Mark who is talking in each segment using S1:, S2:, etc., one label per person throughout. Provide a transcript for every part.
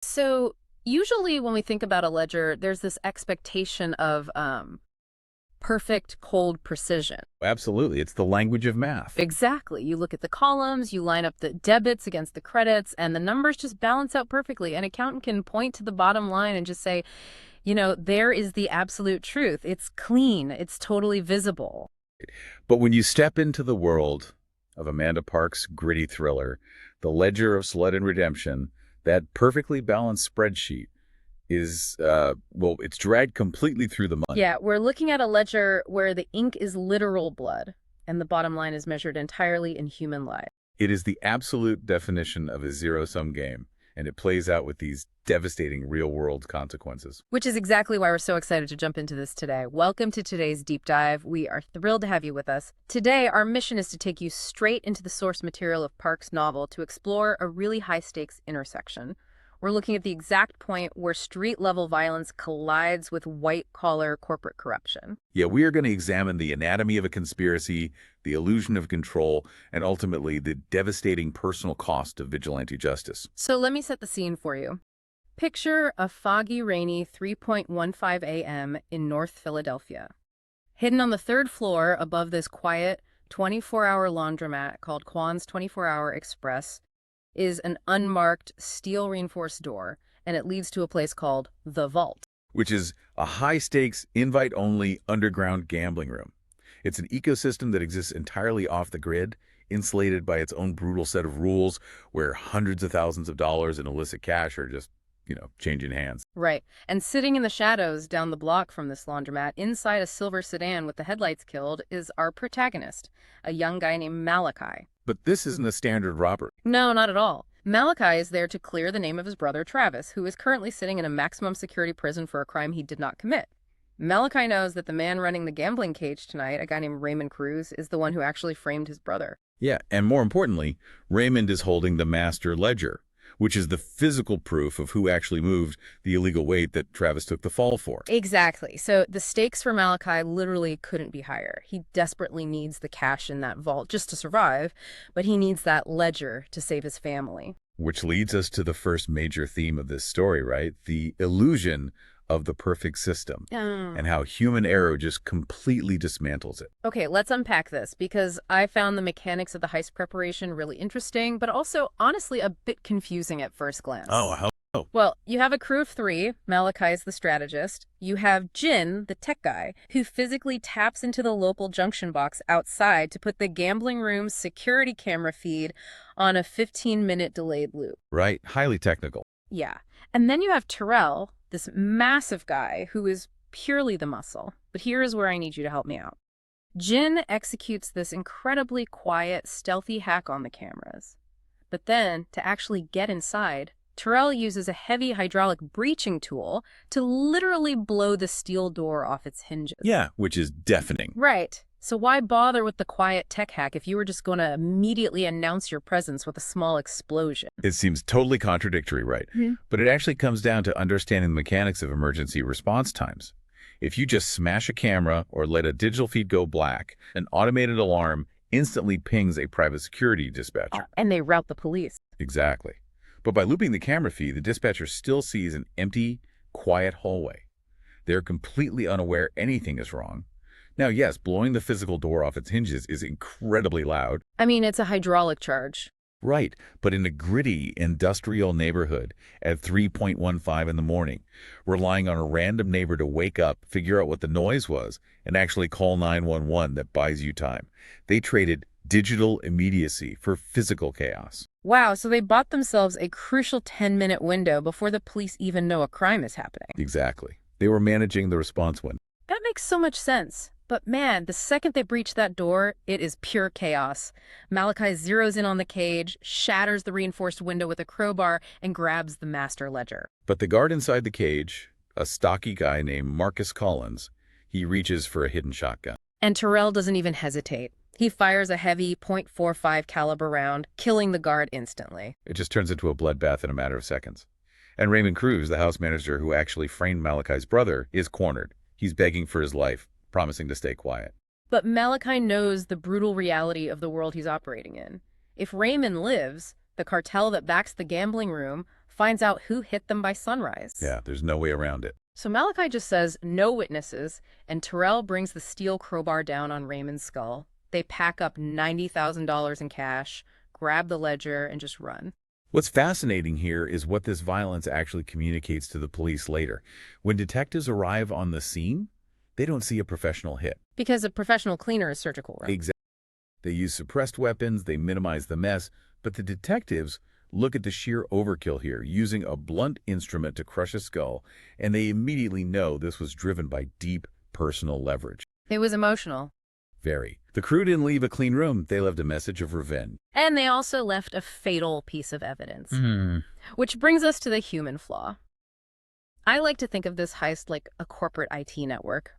S1: So usually when we think about a ledger, there's this expectation of perfect cold precision.
S2: Absolutely. It's the language of math.
S1: Exactly. You look at the columns, you line up the debits against the credits, and the numbers just balance out perfectly. An accountant can point to the bottom line and just say, there is the absolute truth. It's clean. It's totally visible.
S2: But when you step into the world of Amanda Park's gritty thriller, The Ledger of Sled and Redemption, that perfectly balanced spreadsheet is, well, it's dragged completely through the mud.
S1: Yeah, we're looking at a ledger where the ink is literal blood, and the bottom line is measured entirely in human life.
S2: It is the absolute definition of a zero-sum game, and it plays out with these devastating real-world consequences.
S1: Which is exactly why we're so excited to jump into this today. Welcome to today's deep dive. We are thrilled to have you with us. Today, our mission is to take you straight into the source material of Park's novel to explore a really high-stakes intersection. We're looking at the exact point where street-level violence collides with white-collar corporate corruption.
S2: Yeah, we are going to examine the anatomy of a conspiracy, the illusion of control, and ultimately the devastating personal cost of vigilante justice.
S1: So let me set the scene for you. Picture a foggy, rainy 3:15 a.m. in North Philadelphia. Hidden on the third floor above this quiet 24-hour laundromat called Kwan's 24-Hour Express is an unmarked steel-reinforced door, and it leads to a place called The Vault.
S2: Which is a high-stakes, invite-only underground gambling room. It's an ecosystem that exists entirely off the grid, insulated by its own brutal set of rules, where hundreds of thousands of dollars in illicit cash are just, changing hands.
S1: Right. And sitting in the shadows down the block from this laundromat, inside a silver sedan with the headlights killed, is our protagonist, a young guy named Malachi.
S2: But this isn't a standard robbery.
S1: No, not at all. Malachi is there to clear the name of his brother, Travis, who is currently sitting in a maximum security prison for a crime he did not commit. Malachi knows that the man running the gambling cage tonight, a guy named Raymond Cruz, is the one who actually framed his brother.
S2: Yeah, and more importantly, Raymond is holding the master ledger, which is the physical proof of who actually moved the illegal weight that Travis took the fall for.
S1: Exactly. So the stakes for Malachi literally couldn't be higher. He desperately needs the cash in that vault just to survive, but he needs that ledger to save his family.
S2: Which leads us to the first major theme of this story, right? The illusion of the perfect system and how human error just completely dismantles it.
S1: Okay, let's unpack this because I found the mechanics of the heist preparation really interesting, but also honestly a bit confusing at first glance.
S2: Oh, how?
S1: Well, you have a crew of three. Malachi is the strategist. You have Jin, the tech guy, who physically taps into the local junction box outside to put the gambling room's security camera feed on a 15-minute delayed loop.
S2: Right, highly technical.
S1: Yeah. And then you have Terrell, this massive guy who is purely the muscle. But here is where I need you to help me out. Jin executes this incredibly quiet, stealthy hack on the cameras. But then, to actually get inside, Terrell uses a heavy hydraulic breaching tool to literally blow the steel door off its hinges.
S2: Yeah, which is deafening.
S1: Right. So why bother with the quiet tech hack if you were just going to immediately announce your presence with a small explosion?
S2: It seems totally contradictory, right? But it actually comes down to understanding the mechanics of emergency response times. If you just smash a camera or let a digital feed go black, an automated alarm instantly pings a private security dispatcher.
S1: And they route the police.
S2: Exactly. But by looping the camera feed, the dispatcher still sees an empty, quiet hallway. They're completely unaware anything is wrong. Now, yes, blowing the physical door off its hinges is incredibly loud.
S1: I mean, it's a hydraulic charge.
S2: Right, but in a gritty industrial neighborhood at 3:15 in the morning, relying on a random neighbor to wake up, figure out what the noise was, and actually call 911 that buys you time. They traded digital immediacy for physical chaos.
S1: Wow, so they bought themselves a crucial 10-minute window before the police even know a crime is happening.
S2: Exactly. They were managing the response window.
S1: That makes so much sense. But man, the second they breach that door, it is pure chaos. Malachi zeroes in on the cage, shatters the reinforced window with a crowbar, and grabs the master ledger.
S2: But the guard inside the cage, a stocky guy named Marcus Collins, he reaches for a hidden shotgun.
S1: And Terrell doesn't even hesitate. He fires a heavy .45 caliber round, killing the guard instantly.
S2: It just turns into a bloodbath in a matter of seconds. And Raymond Cruz, the house manager who actually framed Malachi's brother, is cornered. He's begging for his life, promising to stay quiet.
S1: But Malachi knows the brutal reality of the world he's operating in. If Raymond lives, the cartel that backs the gambling room, finds out who hit them by sunrise.
S2: Yeah, there's no way around it.
S1: So Malachi just says, no witnesses, and Terrell brings the steel crowbar down on Raymond's skull. They pack up $90,000 in cash, grab the ledger, and just run.
S2: What's fascinating here is what this violence actually communicates to the police later. When detectives arrive on the scene, they don't see a professional hit.
S1: Because a professional cleaner is surgical, right?
S2: Exactly. They use suppressed weapons, they minimize the mess, but the detectives look at the sheer overkill here, using a blunt instrument to crush a skull, and they immediately know this was driven by deep personal leverage.
S1: It was emotional.
S2: Very. The crew didn't leave a clean room. They left a message of revenge.
S1: And they also left a fatal piece of evidence. Which brings us to the human flaw. I like to think of this heist like a corporate IT network.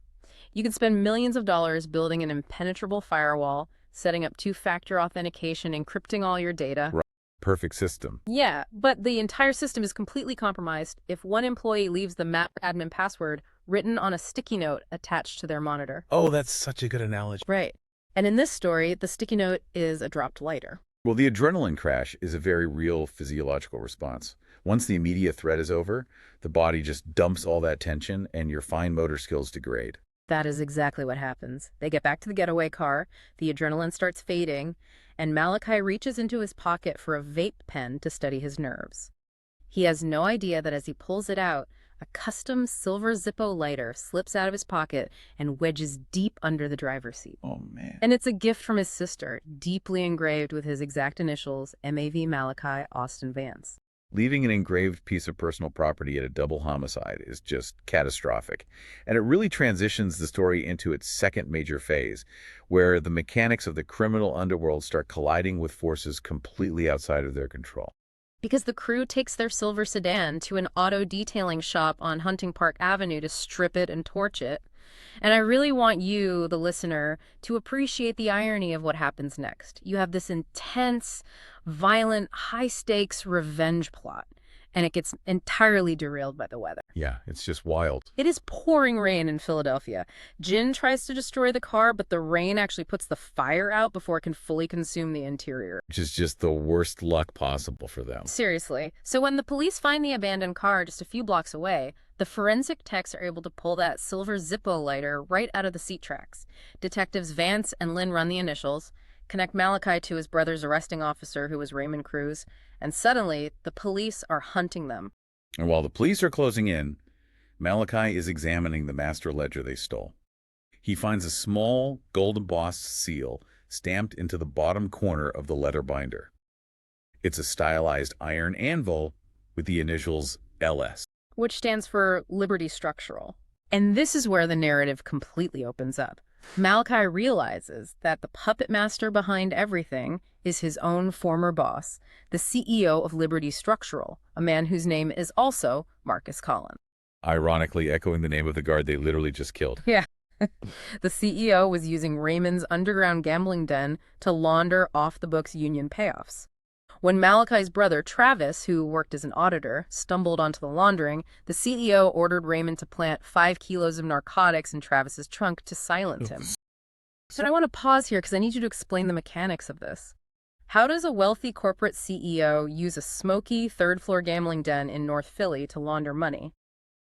S1: You can spend millions of dollars building an impenetrable firewall, setting up two-factor authentication, encrypting all your data.
S2: Right. Perfect system.
S1: Yeah, but the entire system is completely compromised if one employee leaves the map admin password written on a sticky note attached to their monitor.
S2: Oh, that's such a good analogy.
S1: Right. And in this story, the sticky note is a dropped lighter.
S2: Well, the adrenaline crash is a very real physiological response. Once the immediate threat is over, the body just dumps all that tension and your fine motor skills degrade.
S1: That is exactly what happens. They get back to the getaway car, the adrenaline starts fading, and Malachi reaches into his pocket for a vape pen to steady his nerves. He has no idea that as he pulls it out, a custom silver Zippo lighter slips out of his pocket and wedges deep under the driver's seat.
S2: Oh, man.
S1: And it's a gift from his sister, deeply engraved with his exact initials, MAV Malachi Austin Vance.
S2: Leaving an engraved piece of personal property at a double homicide is just catastrophic. And it really transitions the story into its second major phase, where the mechanics of the criminal underworld start colliding with forces completely outside of their control.
S1: Because the crew takes their silver sedan to an auto detailing shop on Hunting Park Avenue to strip it and torch it. And I really want you, the listener, to appreciate the irony of what happens next. You have this intense, violent, high-stakes revenge plot, and it gets entirely derailed by the weather.
S2: Yeah, it's just wild.
S1: It is pouring rain in Philadelphia. Jin tries to destroy the car, but the rain actually puts the fire out before it can fully consume the interior.
S2: Which is just the worst luck possible for them.
S1: Seriously. So when the police find the abandoned car just a few blocks away, the forensic techs are able to pull that silver Zippo lighter right out of the seat tracks. Detectives Vance and Lynn run the initials, connect Malachi to his brother's arresting officer, who was Raymond Cruz, and suddenly the police are hunting them.
S2: And while the police are closing in, Malachi is examining the master ledger they stole. He finds a small, gold-embossed seal stamped into the bottom corner of the letter binder. It's a stylized iron anvil with the initials LS.
S1: Which stands for Liberty Structural. And this is where the narrative completely opens up. Malachi realizes that the puppet master behind everything is his own former boss, the CEO of Liberty Structural, a man whose name is also Marcus Collins.
S2: Ironically echoing the name of the guard they literally just killed.
S1: Yeah. The CEO was using Raymond's underground gambling den to launder off-the-books union payoffs. When Malachi's brother, Travis, who worked as an auditor, stumbled onto the laundering, the CEO ordered Raymond to plant 5 kilos of narcotics in Travis's trunk to silence him. So I want to pause here because I need you to explain the mechanics of this. How does a wealthy corporate CEO use a smoky third-floor gambling den in North Philly to launder money?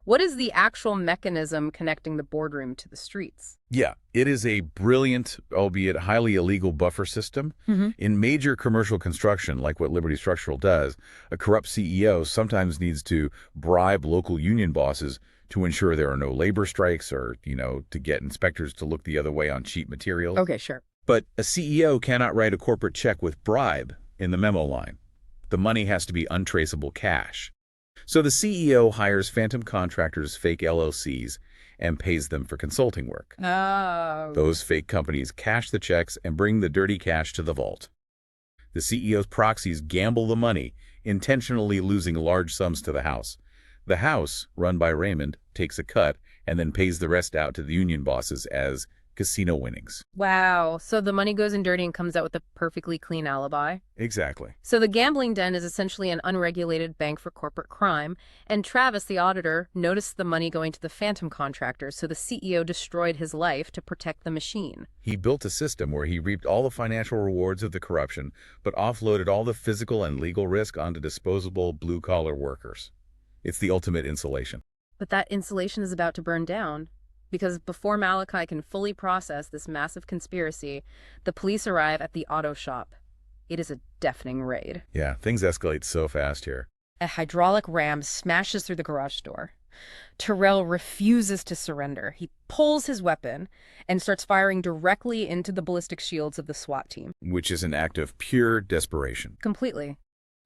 S1: What is the actual mechanism connecting the boardroom to the streets?
S2: Yeah, it is a brilliant, albeit highly illegal buffer system. In major commercial construction, like what Liberty Structural does, a corrupt CEO sometimes needs to bribe local union bosses to ensure there are no labor strikes or, to get inspectors to look the other way on cheap materials.
S1: Okay, sure.
S2: But a CEO cannot write a corporate check with bribe in the memo line. The money has to be untraceable cash. So the CEO hires phantom contractors, fake LLCs, and pays them for consulting work.
S1: Oh.
S2: Those fake companies cash the checks and bring the dirty cash to the vault. The CEO's proxies gamble the money, intentionally losing large sums to the house. The house, run by Raymond, takes a cut and then pays the rest out to the union bosses as casino winnings.
S1: Wow. So the money goes in dirty and comes out with a perfectly clean alibi?
S2: Exactly.
S1: So the gambling den is essentially an unregulated bank for corporate crime, and Travis, the auditor, noticed the money going to the phantom contractors, so the CEO destroyed his life to protect the machine.
S2: He built a system where he reaped all the financial rewards of the corruption, but offloaded all the physical and legal risk onto disposable blue-collar workers. It's the ultimate insulation.
S1: But that insulation is about to burn down. Because before Malachi can fully process this massive conspiracy, the police arrive at the auto shop. It is a deafening raid.
S2: Yeah, things escalate so fast here.
S1: A hydraulic ram smashes through the garage door. Terrell refuses to surrender. He pulls his weapon and starts firing directly into the ballistic shields of the SWAT team.
S2: Which is an act of pure desperation.
S1: Completely.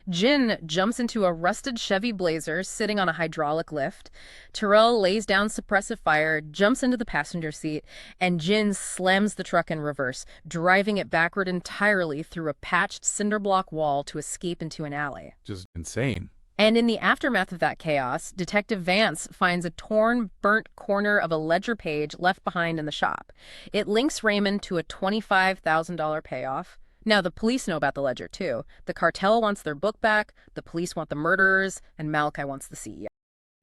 S1: Jin jumps into a rusted Chevy Blazer sitting on a hydraulic lift. Terrell lays down suppressive fire, jumps into the passenger seat, and Jin slams the truck in reverse, driving it backward entirely through a patched cinder block wall to escape into an alley.
S2: Just insane.
S1: And in the aftermath of that chaos, Detective Vance finds a torn, burnt corner of a ledger page left behind in the shop. It links Raymond to a $25,000 payoff. Now, the police know about the ledger, too. The cartel wants their book back, the police want the murderers, and Malachi wants the CEO.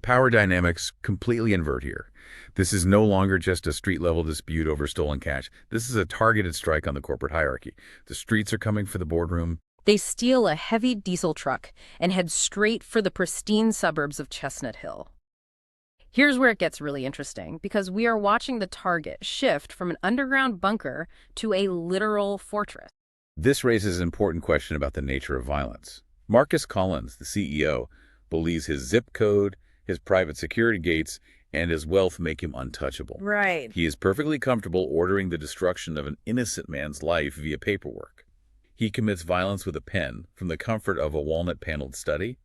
S2: Power dynamics completely invert here. This is no longer just a street-level dispute over stolen cash. This is a targeted strike on the corporate hierarchy. The streets are coming for the boardroom.
S1: They steal a heavy diesel truck and head straight for the pristine suburbs of Chestnut Hill. Here's where it gets really interesting, because we are watching the target shift from an underground bunker to a literal fortress.
S2: This raises an important question about the nature of violence. Marcus Collins, the CEO, believes his zip code, his private security gates, and his wealth make him untouchable.
S1: Right.
S2: He is perfectly comfortable ordering the destruction of an innocent man's life via paperwork. He commits violence with a pen from the comfort of a walnut-paneled study,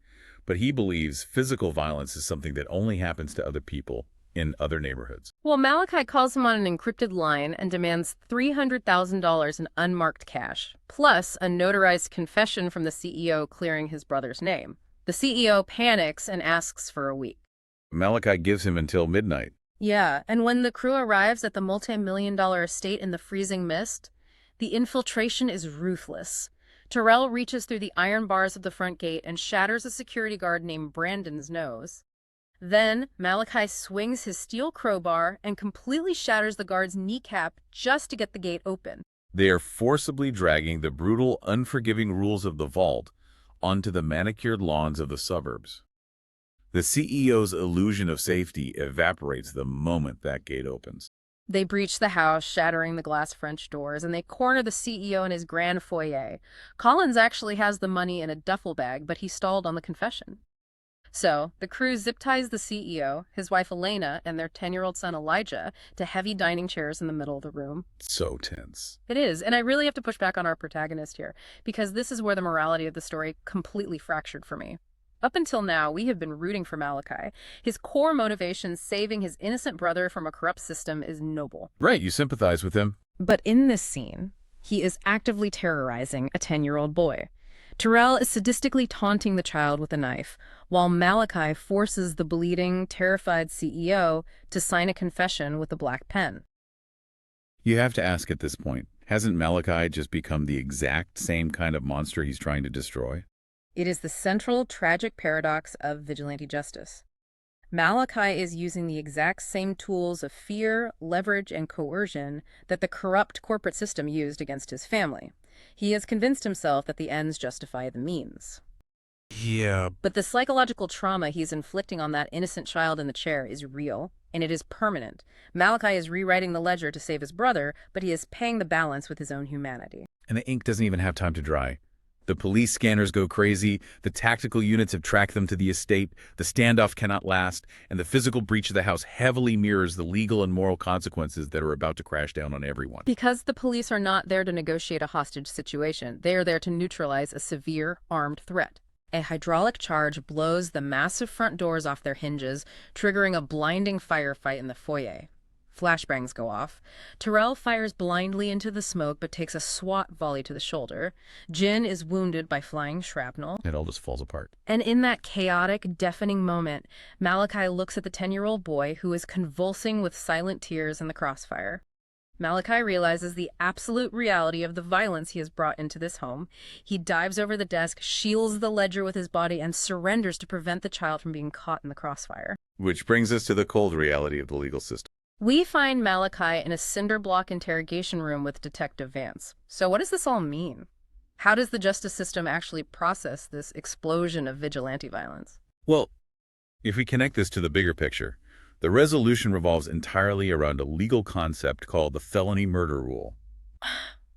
S2: but he believes physical violence is something that only happens to other people in other neighborhoods.
S1: Well, Malachi calls him on an encrypted line and demands $300,000 in unmarked cash, plus a notarized confession from the CEO clearing his brother's name. The CEO panics and asks for a week.
S2: Malachi gives him until midnight.
S1: Yeah, and when the crew arrives at the multi-million-dollar estate in the freezing mist, the infiltration is ruthless. Terrell reaches through the iron bars of the front gate and shatters a security guard named Brandon's nose. Then, Malachi swings his steel crowbar and completely shatters the guard's kneecap just to get the gate open.
S2: They are forcibly dragging the brutal, unforgiving rules of the vault onto the manicured lawns of the suburbs. The CEO's illusion of safety evaporates the moment that gate opens.
S1: They breach the house, shattering the glass French doors, and they corner the CEO in his grand foyer. Collins actually has the money in a duffel bag, but he stalled on the confession. So, the crew zip-ties the CEO, his wife Elena, and their 10-year-old son Elijah to heavy dining chairs in the middle of the room.
S2: So tense.
S1: It is, and I really have to push back on our protagonist here, because this is where the morality of the story completely fractured for me. Up until now, we have been rooting for Malachi. His core motivation, saving his innocent brother from a corrupt system, is noble.
S2: Right, you sympathize with him.
S1: But in this scene, he is actively terrorizing a 10-year-old boy. Terrell is sadistically taunting the child with a knife, while Malachi forces the bleeding, terrified CEO to sign a confession with a black pen.
S2: You have to ask at this point, hasn't Malachi just become the exact same kind of monster he's trying to destroy?
S1: It is the central tragic paradox of vigilante justice. Malachi is using the exact same tools of fear, leverage, and coercion that the corrupt corporate system used against his family. He has convinced himself that the ends justify the means.
S2: Yeah.
S1: But the psychological trauma he's inflicting on that innocent child in the chair is real, and it is permanent. Malachi is rewriting the ledger to save his brother, but he is paying the balance with his own humanity.
S2: And the ink doesn't even have time to dry. The police scanners go crazy, the tactical units have tracked them to the estate, the standoff cannot last, and the physical breach of the house heavily mirrors the legal and moral consequences that are about to crash down on everyone.
S1: Because the police are not there to negotiate a hostage situation, they are there to neutralize a severe armed threat. A hydraulic charge blows the massive front doors off their hinges, triggering a blinding firefight in the foyer. Flashbangs go off. Terrell fires blindly into the smoke but takes a SWAT volley to the shoulder. Jin is wounded by flying shrapnel.
S2: It all just falls apart.
S1: And in that chaotic, deafening moment, Malachi looks at the 10-year-old boy who is convulsing with silent tears in the crossfire. Malachi realizes the absolute reality of the violence he has brought into this home. He dives over the desk, shields the ledger with his body, and surrenders to prevent the child from being caught in the crossfire.
S2: Which brings us to the cold reality of the legal system.
S1: We find Malachi in a cinder block interrogation room with Detective Vance. So what does this all mean? How does the justice system actually process this explosion of vigilante violence?
S2: Well, if we connect this to the bigger picture, the resolution revolves entirely around a legal concept called the felony murder rule.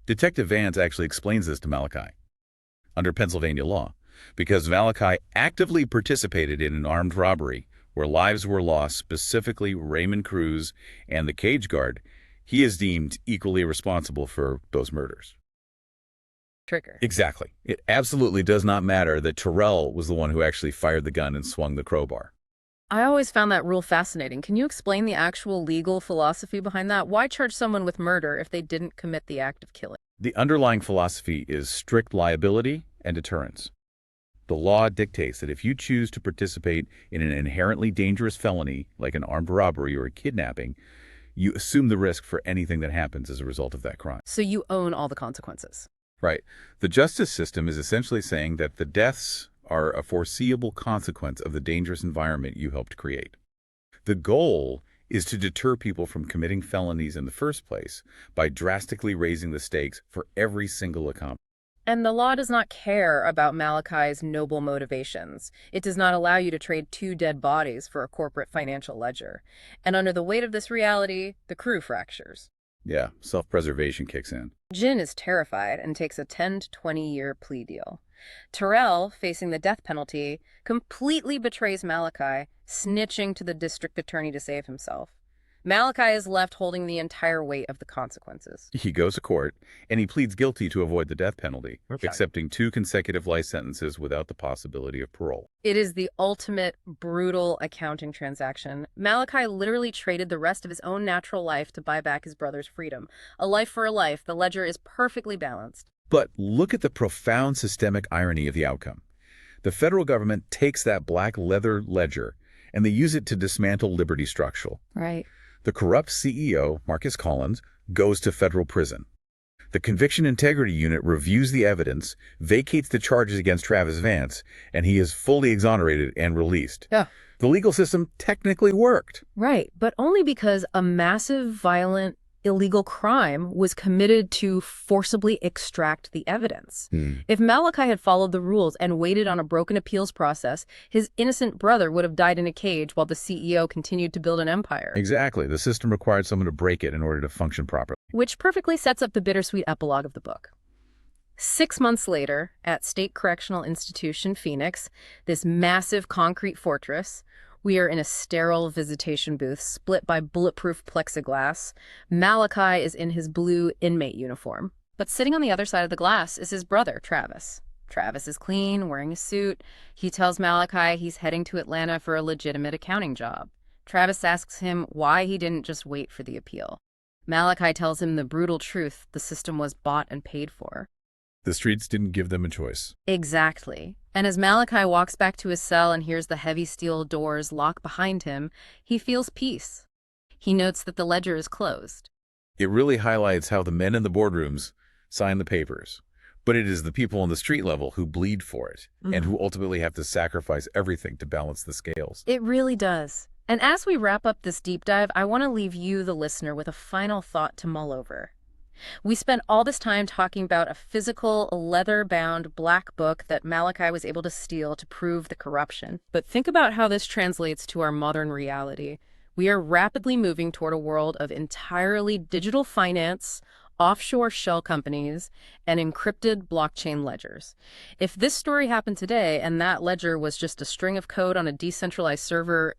S2: Detective Vance actually explains this to Malachi. Under Pennsylvania law, because Malachi actively participated in an armed robbery where lives were lost, specifically Raymond Cruz and the cage guard, he is deemed equally responsible for those murders.
S1: Trigger.
S2: Exactly. It absolutely does not matter that Terrell was the one who actually fired the gun and swung the crowbar.
S1: I always found that rule fascinating. Can you explain the actual legal philosophy behind that? Why charge someone with murder if they didn't commit the act of killing?
S2: The underlying philosophy is strict liability and deterrence. The law dictates that if you choose to participate in an inherently dangerous felony, like an armed robbery or a kidnapping, you assume the risk for anything that happens as a result of that crime.
S1: So you own all the consequences.
S2: Right. The justice system is essentially saying that the deaths are a foreseeable consequence of the dangerous environment you helped create. The goal is to deter people from committing felonies in the first place by drastically raising the stakes for every single accomplishment.
S1: And the law does not care about Malachi's noble motivations. It does not allow you to trade 2 dead bodies for a corporate financial ledger. And under the weight of this reality, the crew fractures.
S2: Yeah, self-preservation kicks in.
S1: Jin is terrified and takes a 10 to 20-year plea deal. Terrell, facing the death penalty, completely betrays Malachi, snitching to the district attorney to save himself. Malachi is left holding the entire weight of the consequences.
S2: He goes to court, and he pleads guilty to avoid the death penalty, accepting 2 consecutive life sentences without the possibility of parole.
S1: It is the ultimate brutal accounting transaction. Malachi literally traded the rest of his own natural life to buy back his brother's freedom. A life for a life. The ledger is perfectly balanced.
S2: But look at the profound systemic irony of the outcome. The federal government takes that black leather ledger, and they use it to dismantle Liberty Structural.
S1: Right.
S2: The corrupt CEO, Marcus Collins, goes to federal prison. The Conviction Integrity Unit reviews the evidence, vacates the charges against Travis Vance, and he is fully exonerated and released.
S1: Yeah.
S2: The legal system technically worked.
S1: Right, but only because a massive, violent, illegal crime was committed to forcibly extract the evidence. If Malachi had followed the rules and waited on a broken appeals process, his innocent brother would have died in a cage while the CEO continued to build an empire.
S2: Exactly. The system required someone to break it in order to function properly.
S1: Which perfectly sets up the bittersweet epilogue of the book. 6 months later, at State Correctional Institution, Phoenix, this massive concrete fortress, we are in a sterile visitation booth split by bulletproof plexiglass. Malachi is in his blue inmate uniform. But sitting on the other side of the glass is his brother, Travis. Travis is clean, wearing a suit. He tells Malachi he's heading to Atlanta for a legitimate accounting job. Travis asks him why he didn't just wait for the appeal. Malachi tells him the brutal truth: the system was bought and paid for.
S2: The streets didn't give them a choice.
S1: Exactly. And as Malachi walks back to his cell and hears the heavy steel doors lock behind him, he feels peace. He notes that the ledger is closed.
S2: It really highlights how the men in the boardrooms sign the papers. But it is the people on the street level who bleed for it and who ultimately have to sacrifice everything to balance the scales.
S1: It really does. And as we wrap up this deep dive, I want to leave you, the listener, with a final thought to mull over. We spent all this time talking about a physical, leather-bound black book that Malachi was able to steal to prove the corruption. But think about how this translates to our modern reality. We are rapidly moving toward a world of entirely digital finance, offshore shell companies, and encrypted blockchain ledgers. If this story happened today and that ledger was just a string of code on a decentralized server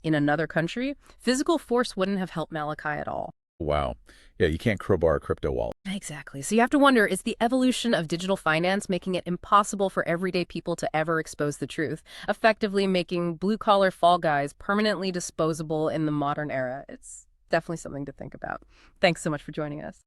S1: in another country, physical force wouldn't have helped Malachi at all.
S2: Wow. Yeah, you can't crowbar a crypto wallet.
S1: Exactly. So you have to wonder, is the evolution of digital finance making it impossible for everyday people to ever expose the truth, effectively making blue-collar fall guys permanently disposable in the modern era? It's definitely something to think about. Thanks so much for joining us.